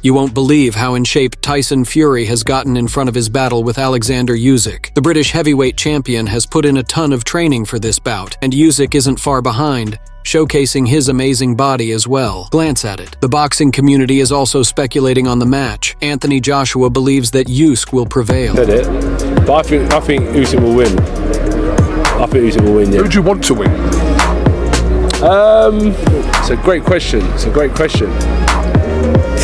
You won't believe how in shape Tyson Fury has gotten in front of his battle with Oleksandr Usyk. The British heavyweight champion has put in a ton of training for this bout, and Usyk isn't far behind, showcasing his amazing body as well. Glance at it. The boxing community is also speculating on the match. Anthony Joshua believes that Usyk will prevail. Said it, but I think Usyk will win. I think Usyk will win, yeah. Who do you want to win? It's a great question.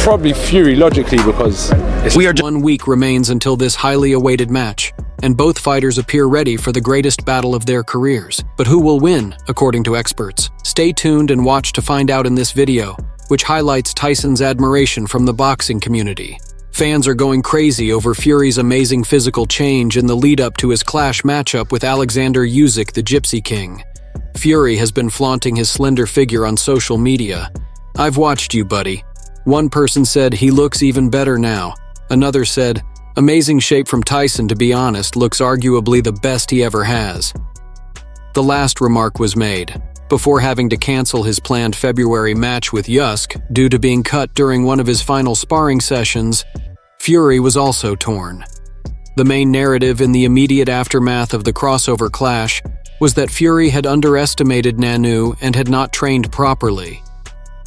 Probably Fury, logically, because it's 1 week remains until this highly awaited match, and both fighters appear ready for the greatest battle of their careers. But who will win, according to experts? Stay tuned and watch to find out in this video, which highlights Tyson's admiration from the boxing community. Fans are going crazy over Fury's amazing physical change in the lead-up to his clash matchup with Oleksandr Usyk, the Gypsy King. Fury has been flaunting his slender figure on social media. "I've watched you, buddy." One person said, "He looks even better now." Another said, "Amazing shape from Tyson, to be honest, looks arguably the best he ever has." The last remark was made before having to cancel his planned February match with Usyk due to being cut during one of his final sparring sessions. Fury was also torn. The main narrative in the immediate aftermath of the crossover clash was that Fury had underestimated Nanu and had not trained properly.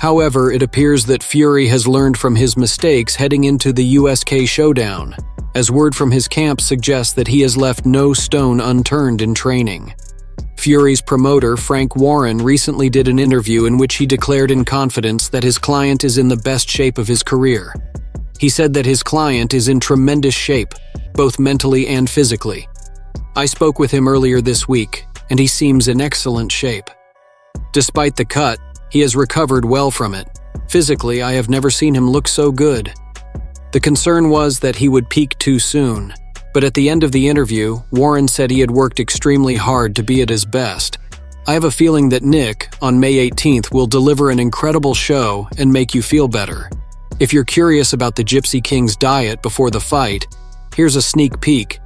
However, it appears that Fury has learned from his mistakes heading into the USK showdown, as word from his camp suggests that he has left no stone unturned in training. Fury's promoter, Frank Warren, recently did an interview in which he declared in confidence that his client is in the best shape of his career. He said that his client is in tremendous shape, both mentally and physically. "I spoke with him earlier this week, and he seems in excellent shape. Despite the cut, he has recovered well from it. Physically, I have never seen him look so good." The concern was that he would peak too soon, but at the end of the interview, Warren said he had worked extremely hard to be at his best. "I have a feeling that Nick, on May 18th, will deliver an incredible show and make you feel better." If you're curious about the Gypsy King's diet before the fight, here's a sneak peek.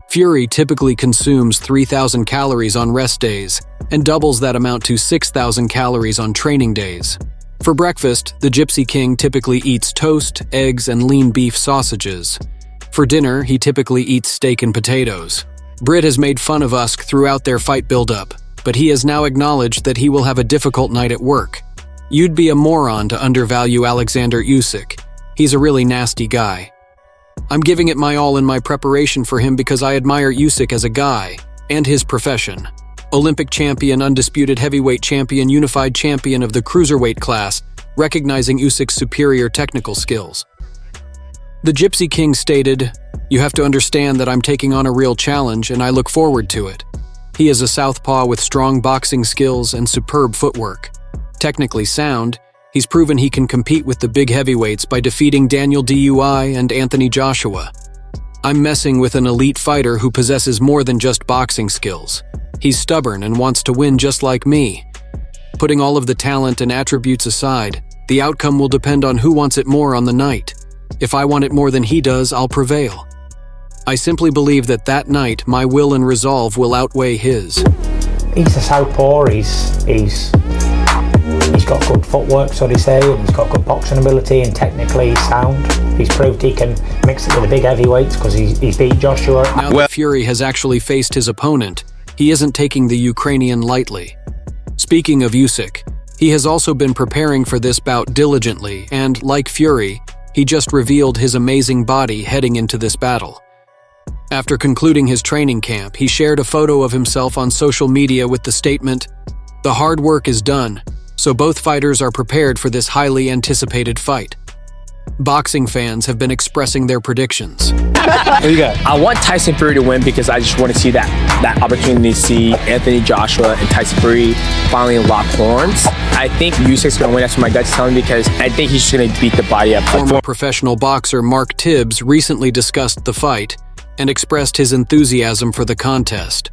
Fury typically consumes 3,000 calories on rest days and doubles that amount to 6,000 calories on training days. For breakfast, the Gypsy King typically eats toast, eggs, and lean beef sausages. For dinner, he typically eats steak and potatoes. Brit has made fun of Usyk throughout their fight buildup, but he has now acknowledged that he will have a difficult night at work. "You'd be a moron to undervalue Oleksandr Usyk. He's a really nasty guy. I'm giving it my all in my preparation for him because I admire Usyk as a guy and his profession. Olympic champion, undisputed heavyweight champion, unified champion of the cruiserweight class, recognizing Usyk's superior technical skills." The Gypsy King stated, "You have to understand that I'm taking on a real challenge and I look forward to it. He is a southpaw with strong boxing skills and superb footwork. Technically sound, he's proven he can compete with the big heavyweights by defeating Daniel Dui and Anthony Joshua. I'm messing with an elite fighter who possesses more than just boxing skills. He's stubborn and wants to win just like me. Putting all of the talent and attributes aside, the outcome will depend on who wants it more on the night. If I want it more than he does, I'll prevail. I simply believe that that night, my will and resolve will outweigh his." He's a southpaw, he's got good footwork, so they say, and he's got good boxing ability and technically he's sound. He's proved he can mix it with the big heavyweights because he's beat Joshua. Now that Fury has actually faced his opponent, he isn't taking the Ukrainian lightly. Speaking of Usyk, he has also been preparing for this bout diligently and, like Fury, he just revealed his amazing body heading into this battle. After concluding his training camp, he shared a photo of himself on social media with the statement, "The hard work is done, so both fighters are prepared for this highly anticipated fight." Boxing fans have been expressing their predictions. What you got? I want Tyson Fury to win because I just want to see that opportunity to see Anthony Joshua and Tyson Fury finally lock horns. I think Usyk's going to win. That's what my gut's telling me because I think he's just going to beat the body up. Former professional boxer Mark Tibbs recently discussed the fight and expressed his enthusiasm for the contest.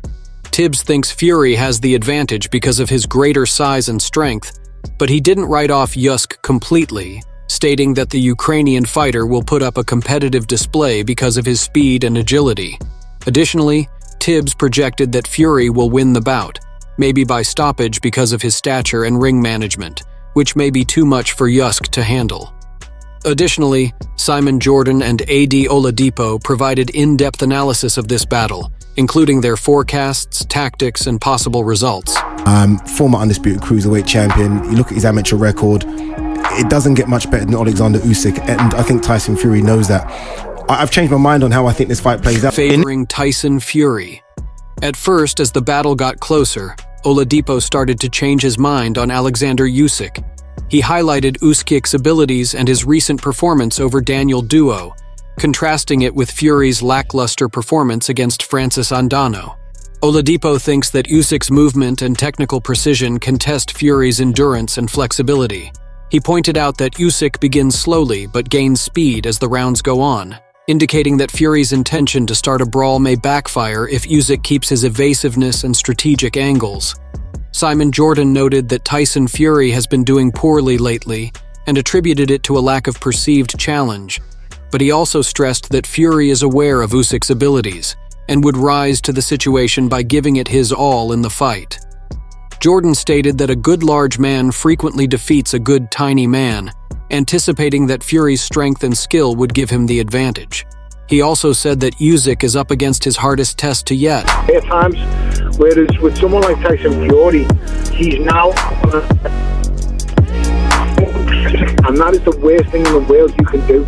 Tibbs thinks Fury has the advantage because of his greater size and strength, but he didn't write off Usyk completely, stating that the Ukrainian fighter will put up a competitive display because of his speed and agility. Additionally, Tibbs projected that Fury will win the bout, maybe by stoppage because of his stature and ring management, which may be too much for Usyk to handle. Additionally, Simon Jordan and AD Oladipo provided in-depth analysis of this battle, including their forecasts, tactics, and possible results. Former undisputed cruiserweight champion, you look at his amateur record, it doesn't get much better than Oleksandr Usyk, and I think Tyson Fury knows that. I've changed my mind on how I think this fight plays out. Favoring Tyson Fury. At first, as the battle got closer, Oladipo started to change his mind on Oleksandr Usyk. He highlighted Usyk's abilities and his recent performance over Daniel Duo, contrasting it with Fury's lackluster performance against Francis Ngannou. Oladipo thinks that Usyk's movement and technical precision can test Fury's endurance and flexibility. He pointed out that Usyk begins slowly but gains speed as the rounds go on, indicating that Fury's intention to start a brawl may backfire if Usyk keeps his evasiveness and strategic angles. Simon Jordan noted that Tyson Fury has been doing poorly lately and attributed it to a lack of perceived challenge, but he also stressed that Fury is aware of Usyk's abilities and would rise to the situation by giving it his all in the fight. Jordan stated that a good large man frequently defeats a good tiny man, anticipating that Fury's strength and skill would give him the advantage. He also said that Usyk is up against his hardest test to yet. At times, whereas with someone like Tyson Fury, he's now, and that is the worst thing in the world you can do.